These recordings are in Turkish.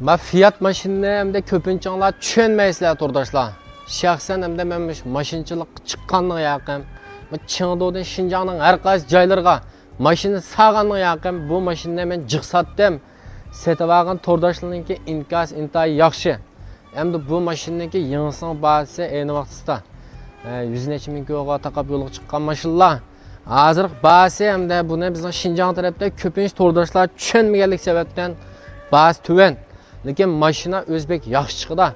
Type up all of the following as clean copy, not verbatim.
Ma Fiat mashinani hamda ko'pinchalar tushunmaysizlar to'rdoshlar. Shaxsan hamda men mashinchilik chiqqandan yaqin, Chengdudan Xinjiangning har qaysi joylariga mashina saqandan yaqin bu mashinani men jiqsatdim. Setib olgan to'rdoshlarningki inkas intayi yaxshi. Hamda bu mashinaningki yangisini bahsi ayni vaqtda 100 necha ming yo'g'a taqab yo'lga chiqqan mashinalar. Hozir bahsi hamda buni bizning Xinjiang tarafda ko'pincha to'rdoshlar tushunmaganlik sababdan bahs tuvan. Lekin mashina o'zbek yaxshi chiqdi.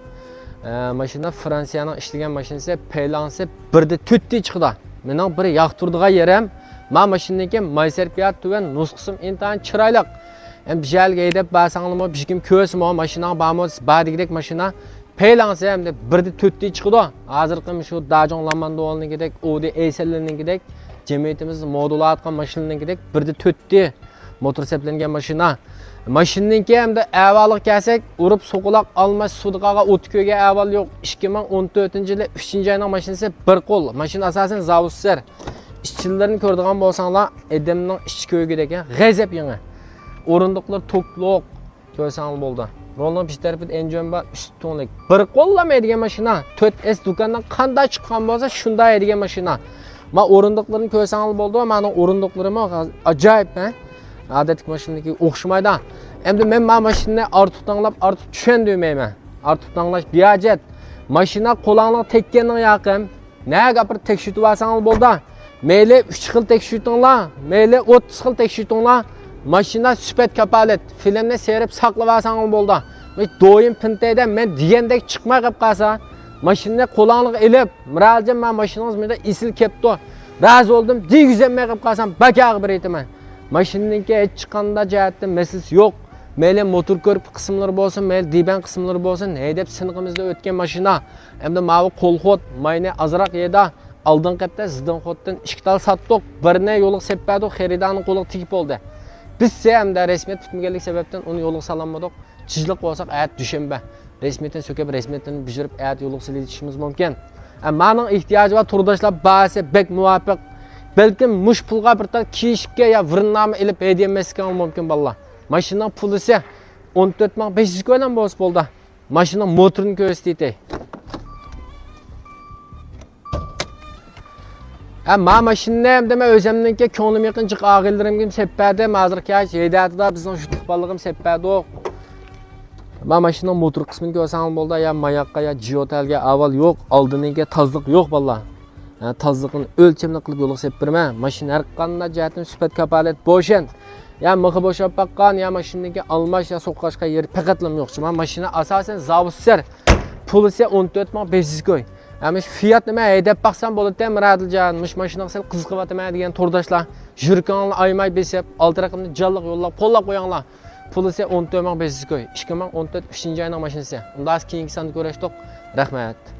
Mashina Fransiyaning ishlagan mashinasi paylansi 1da 4 ta chiqdi. Mening biri yoqtirdigan yerim, men mashinaniki maysarfiyat tuvan nusxasim intayin chiroyli. Hem bijalga edip basanlama bishkim ko'smo mashina bamos badigidek mashina paylansi hamda 1da 4 ta chiqdi. Hozirgi shu Dajong Lamandovningidek, Audi A7'ningidek jamiyatimiz modulatgan mashinaningidek 1da 4 ta motor seplangan mashina. Mashinaningki hamda avvalga kelsak, urib so'qilaq almas sudqaga o'tko'ga avval yo'q. 2014-yil 3-oyning mashinasi bir qo'l. Mashina asosan zavodlar. İşçilerini ko'radigan bo'lsanglar, edimning ishchi ko'ygidek g'azab yangi. O'rindiqlar to'qliq ko'rsangiz bo'ldi. Rolning ich tarafida enjomba ustunlik. Bir qo'llamaydigan mashina. 4S do'kondan qanday chiqqan bo'lsa, shunday edigan mashina. Men o'rindiqlarini ko'rsangiz bo'ldi, mening o'rindiqlarim ajoyib, ha? Odatdagi mashinaniki o'xshamaydi. Endi men mashinani ortiq tanlab, ortiq tushunmayman. Ortiq tanlash bejat. Mashina qo'lingizga tekkandan yaqin, ne gapirib tekshirib olsangiz bo'ldi. Meyli 3 xil tekshirtinglar, meyli 30 xil tekshirtinglar. Mashina sifat kapolat, filmni serib saqlab olsangiz bo'ldi. Doim pintayda men degandek chiqmay qolib qolsa, mashinani qo'lingizga ilib, "Miraljon, men mashinangiz menda isil kepti. Raz oldim, degizamay qolib qolsam, bakaq bir aytaman." Mashinaningki hech chiqqanda jihatda mesels yo'q. Meyli motor korpus qismlari bo'lsin, meyli diban qismlari bo'lsin, haydab sinqimizda o'tgan mashina. Hamda mavi qo'lxot, mayni azroq yeda. Aldın qatda sizdan xotdan 2 tal satdik. Birini yo'liq seppadik, xaridaning qo'liga tegib oldi. Biz hamda rasmiyat tutmaganlik sababdan uni yo'liq salamadik. Tijliq bo'lsak, ayat dushanba. Rasmiyatdan so'kib, rasmiyatdan bijirib, ayat yo'liq silishimiz mumkin. Mening ehtiyoji va turdoshlar bahsi bek muvofiq. Balkim mush pulga bir tal kiyishga ya virnama ilib hediya emaskan mumkin balla. Mashinaning pulisi 14500 ko'lan bo'lsa bo'ldi. Mashina motorini ko'rsatdi. Ma mashinani hamda men o'zimningki ko'nglim yaqinchiq og'illarimga seppadim. Hozirgi yedatida bizning shu tuxballigim seppadi. Ma mashinaning motor qismini ko'rsangiz bo'ldi, ya mayoqqa ya jiotalga avval yo'q, oldiniga tozliq yo'q balla. Tozliqni o'lchamli qilib yo'liq seppirman. Mashina har qanday jihatdan sifat kapolat bo'shan. Ya mixi bo'shab baqqan, ya mashinaniki almash ya so'qqashga yer faqatlam yo'qchi. Men mashina asosan zavodlar. Pulisi 14500 ko'y. Ama şu fiyat nima haydab baqsam bo'ladi, Miradiljon, mashinaga sal qiziqyapman degan to'rdoshlar, yurkanlar aymay besib, olti raqamni jalliq yo'llab, qo'llab qo'yinglar. Pulisi 14500 ko'y. 2014 3-oyning mashinasi. Undan keyingi sonni ko'rishdik. Rahmat.